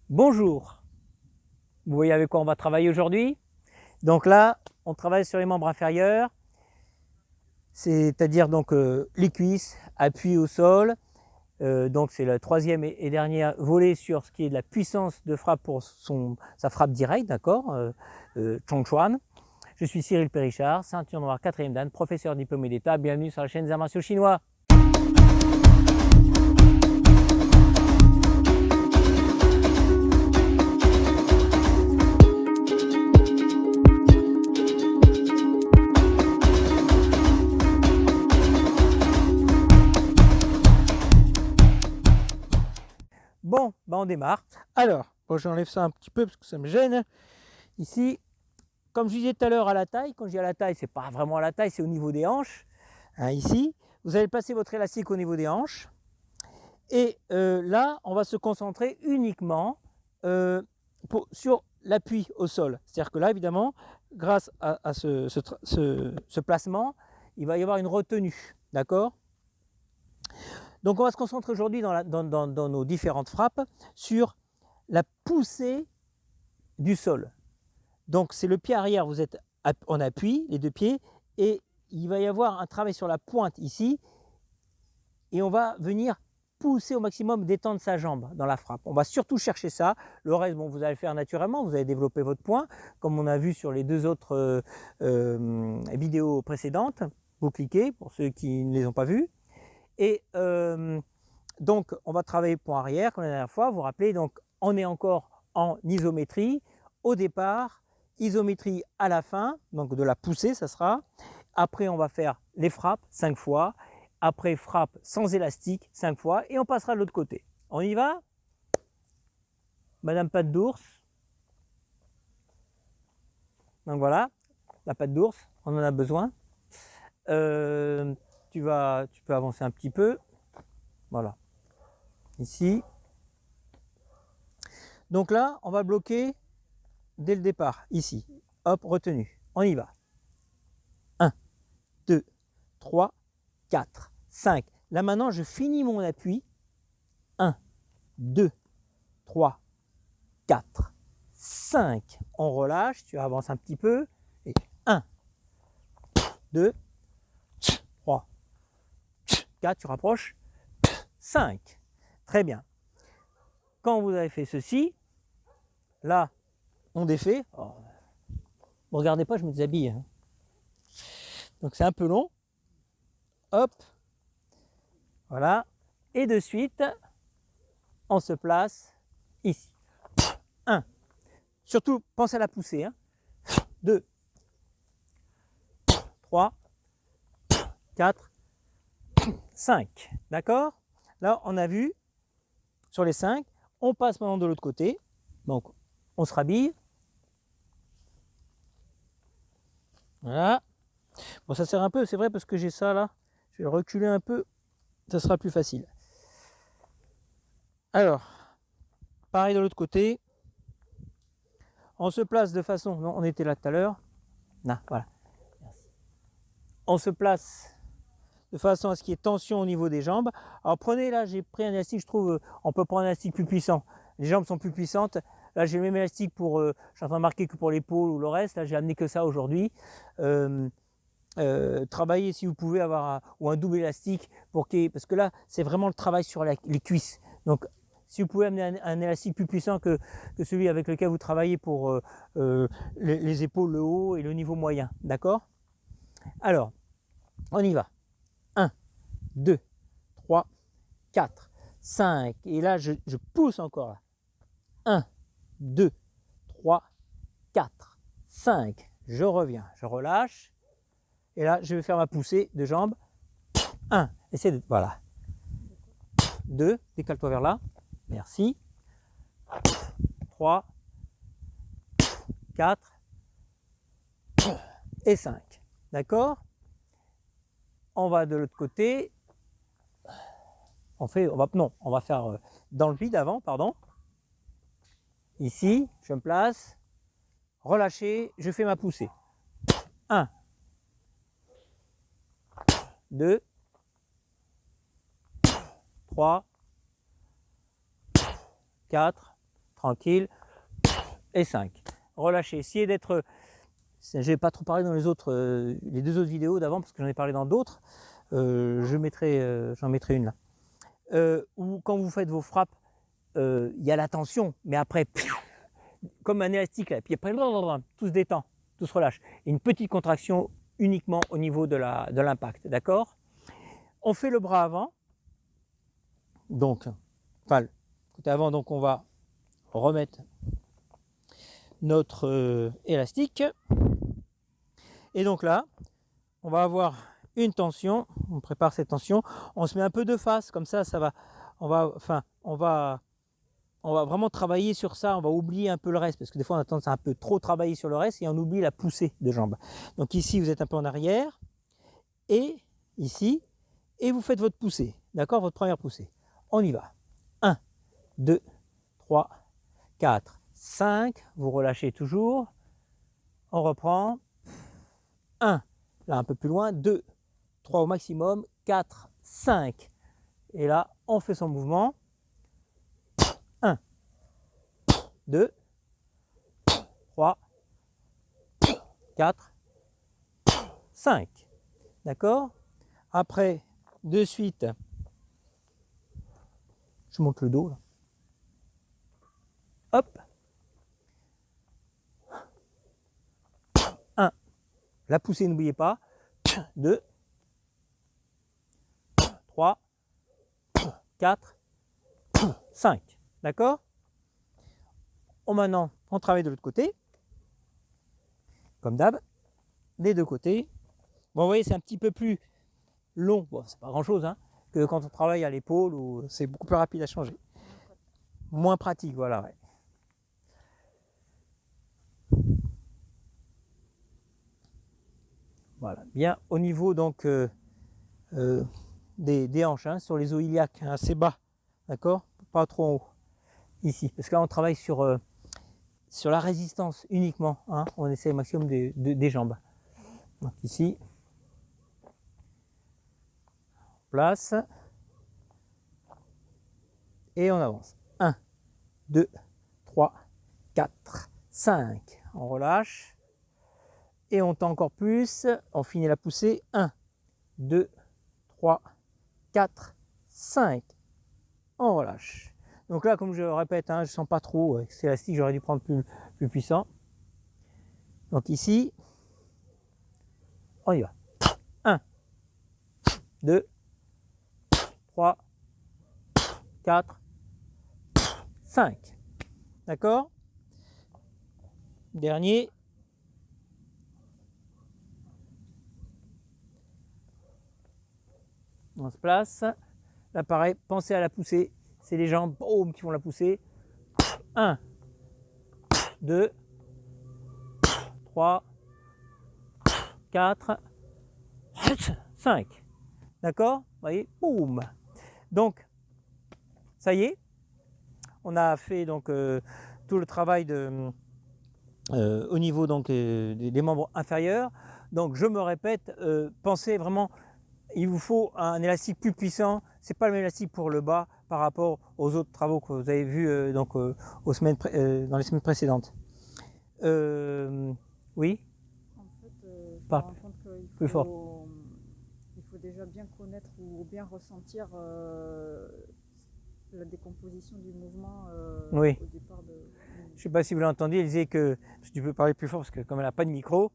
Bonjour, vous voyez avec quoi on va travailler aujourd'hui? Donc là, on travaille sur les membres inférieurs, c'est-à-dire donc les cuisses, appui au sol. Donc c'est le troisième et dernier volet sur ce qui est de la puissance de frappe pour sa frappe directe, d'accord, Chong Chuan. Je suis Cyril Périchard, ceinture noire 4e dan, professeur diplômé d'État. Bienvenue sur la chaîne des arts martiaux chinois. Bon, ben on démarre. Alors, bon, j'enlève ça un petit peu parce que ça me gêne. Ici, comme je disais tout à l'heure à la taille, quand je dis à la taille, c'est pas vraiment à la taille, c'est au niveau des hanches. Hein, ici, vous allez placer votre élastique au niveau des hanches. Et là, on va se concentrer uniquement sur l'appui au sol. C'est-à-dire que là, évidemment, grâce à ce placement, il va y avoir une retenue. D'accord? Donc on va se concentrer aujourd'hui dans nos différentes frappes sur la poussée du sol. Donc c'est le pied arrière, vous êtes en appui, les deux pieds, et il va y avoir un travail sur la pointe ici, et on va venir pousser au maximum, détendre sa jambe dans la frappe. On va surtout chercher ça. Le reste, bon, vous allez le faire naturellement, vous allez développer votre poing, comme on a vu sur les deux autres vidéos précédentes. Vous cliquez, pour ceux qui ne les ont pas vues. Et donc, on va travailler point arrière, comme la dernière fois. Vous vous rappelez, donc, on est encore en isométrie. Au départ, isométrie à la fin, donc de la poussée, ça sera. Après, on va faire les frappes 5 fois. Après, frappe sans élastique 5 fois. Et on passera de l'autre côté. On y va? Madame patte d'ours. Donc voilà, la patte d'ours, on en a besoin. Tu peux avancer un petit peu. Voilà. Ici. Donc là, on va bloquer dès le départ, ici. Hop, retenu. On y va. 1, 2, 3, 4, 5. Là maintenant, je finis mon appui. 1, 2, 3, 4, 5. On relâche, tu avances un petit peu. Et 1, 2, 3, 4, tu rapproches. 5. Très bien. Quand vous avez fait ceci, là, on défait. Oh, ne regardez pas, je me déshabille. Hein. Donc c'est un peu long. Hop. Voilà. Et de suite, on se place ici. 1. Surtout, pensez à la poussée. Hein. 2, 3, 4, 5. D'accord? Là, on a vu sur les 5. On passe maintenant de l'autre côté. Donc, on se rhabille. Voilà. Bon, ça sert un peu, c'est vrai, parce que j'ai ça là. Je vais reculer un peu. Ça sera plus facile. Alors, pareil de l'autre côté. On se place de façon... Non, on était là tout à l'heure. Non, voilà. Merci. On se place de façon à ce qu'il y ait tension au niveau des jambes. Alors prenez, là j'ai pris un élastique, je trouve, on peut prendre un élastique plus puissant. Les jambes sont plus puissantes. Là j'ai le même élastique pour, je suis en train de marquer que pour l'épaule ou le reste. Là j'ai amené que ça aujourd'hui. Travaillez si vous pouvez avoir un double élastique parce que là c'est vraiment le travail sur les cuisses. Donc si vous pouvez amener un élastique plus puissant que celui avec lequel vous travaillez pour les épaules, le haut et le niveau moyen. D'accord? Alors, on y va. 1, 2, 3, 4, 5. Et là, je pousse encore. Là. 1, 2, 3, 4, 5. Je reviens, je relâche. Et là, je vais faire ma poussée de jambes. 1, essaie de... Voilà. 2, décale-toi vers là. Merci. 3, 4 et 5. D'accord? On va de l'autre côté. On va faire dans le vide avant, pardon. Ici, je me place. Relâchez, je fais ma poussée. 1, 2, 3, 4, tranquille, et 5. Relâchez, essayez d'être... Je n'ai pas trop parlé dans les deux autres vidéos d'avant, parce que j'en ai parlé dans d'autres. J'en mettrai une là. Ou quand vous faites vos frappes, il y a la tension, mais après, comme un élastique, là, puis après, tout se détend, tout se relâche. Et une petite contraction uniquement au niveau de l'impact, d'accord? On fait le bras avant, donc, enfin, le côté avant, donc on va remettre notre élastique. Et donc là, on va avoir une tension, on prépare cette tension, on se met un peu de face, comme ça va, on va vraiment travailler sur ça, on va oublier un peu le reste, parce que des fois on a tendance à un peu trop travailler sur le reste et on oublie la poussée de jambes. Donc ici vous êtes un peu en arrière, et ici, et vous faites votre poussée, d'accord, votre première poussée. On y va. 1, 2, 3, 4, 5, vous relâchez toujours, on reprend. 1, là un peu plus loin, 2, 3 au maximum, 4, 5. Et là, on fait son mouvement. 1, 2, 3, 4, 5. D'accord? Après, de suite, je monte le dos là. Hop. 1. La poussée, n'oubliez pas. 2, 3, 4, 5. D'accord? Maintenant, on travaille de l'autre côté. Comme d'hab, des deux côtés. Bon, vous voyez, c'est un petit peu plus long. Bon, c'est pas grand-chose, hein, que quand on travaille à l'épaule, où c'est beaucoup plus rapide à changer. Moins pratique, voilà. Ouais. Voilà, bien au niveau donc des hanches, hein, sur les os iliaques, hein, assez bas, d'accord, pas trop en haut, ici, parce que là on travaille sur la résistance uniquement, hein, on essaie au maximum des jambes. Donc ici, place, et on avance. 1, 2, 3, 4, 5, on relâche, et on tend encore plus, on finit la poussée. 1, 2, 3, 4, 5, on relâche. Donc là, comme je le répète, hein, je ne sens pas trop, avec cet élastique, j'aurais dû prendre plus puissant. Donc ici, on y va. 1, 2, 3, 4, 5. D'accord? Dernier. On se place. Là, pareil, pensez à la poussée. C'est les jambes boum, qui vont la pousser. 1, 2, 3, 4, 5. D'accord? Vous voyez? Boum. Donc, ça y est. On a fait donc tout le travail au niveau donc, des membres inférieurs. Donc, je me répète, pensez vraiment, il vous faut un élastique plus puissant. Ce n'est pas le même élastique pour le bas par rapport aux autres travaux que vous avez vus dans les semaines précédentes. Oui. En fait, je me rends compte qu'il plus fort. Il faut déjà bien connaître ou bien ressentir la décomposition du mouvement Oui. au départ de... Je ne sais pas si vous l'entendez, elle disait que, si tu peux parler plus fort parce que comme elle n'a pas de micro,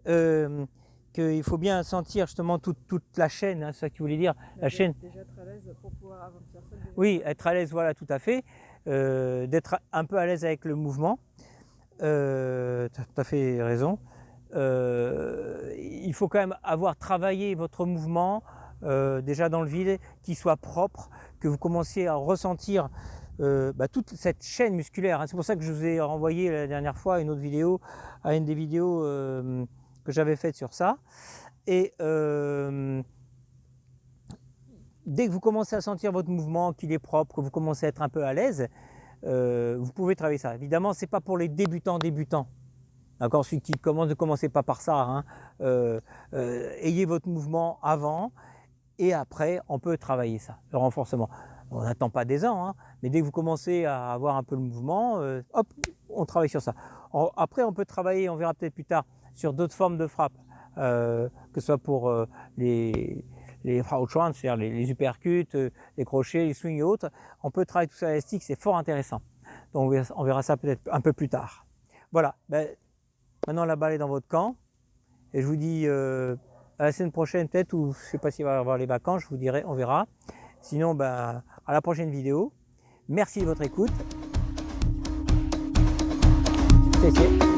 qu'il faut bien sentir justement toute la chaîne, hein, c'est ça que tu voulais dire, la chaîne. Déjà être à l'aise pour pouvoir avancer ça. Oui, être à l'aise, voilà, tout à fait. D'être un peu à l'aise avec le mouvement. Tu as tout à fait raison. Il faut quand même avoir travaillé votre mouvement déjà dans le vide, qu'il soit propre, que vous commenciez à ressentir toute cette chaîne musculaire. C'est pour ça que je vous ai renvoyé la dernière fois une autre vidéo, à une des vidéos que j'avais faites sur ça. Et dès que vous commencez à sentir votre mouvement, qu'il est propre, que vous commencez à être un peu à l'aise, vous pouvez travailler ça. Évidemment, ce n'est pas pour les débutants. D'accord, celui qui commence, ne commencez pas par ça. Hein. Ayez votre mouvement avant et après, on peut travailler ça, le renforcement. On n'attend pas des ans, hein, mais dès que vous commencez à avoir un peu le mouvement, hop, on travaille sur ça. Après, on peut travailler, on verra peut-être plus tard, sur d'autres formes de frappe, que ce soit pour les Faustschwanz, c'est-à-dire les uppercuts, les crochets, les swings et autres. On peut travailler tout ça à l'élastique, c'est fort intéressant. Donc on verra ça peut-être un peu plus tard. Voilà, ben, maintenant la balle est dans votre camp, et je vous dis à la semaine prochaine peut-être, ou je ne sais pas s'il va y avoir les vacances, je vous dirai, on verra. Sinon, ben, à la prochaine vidéo. Merci de votre écoute. C'est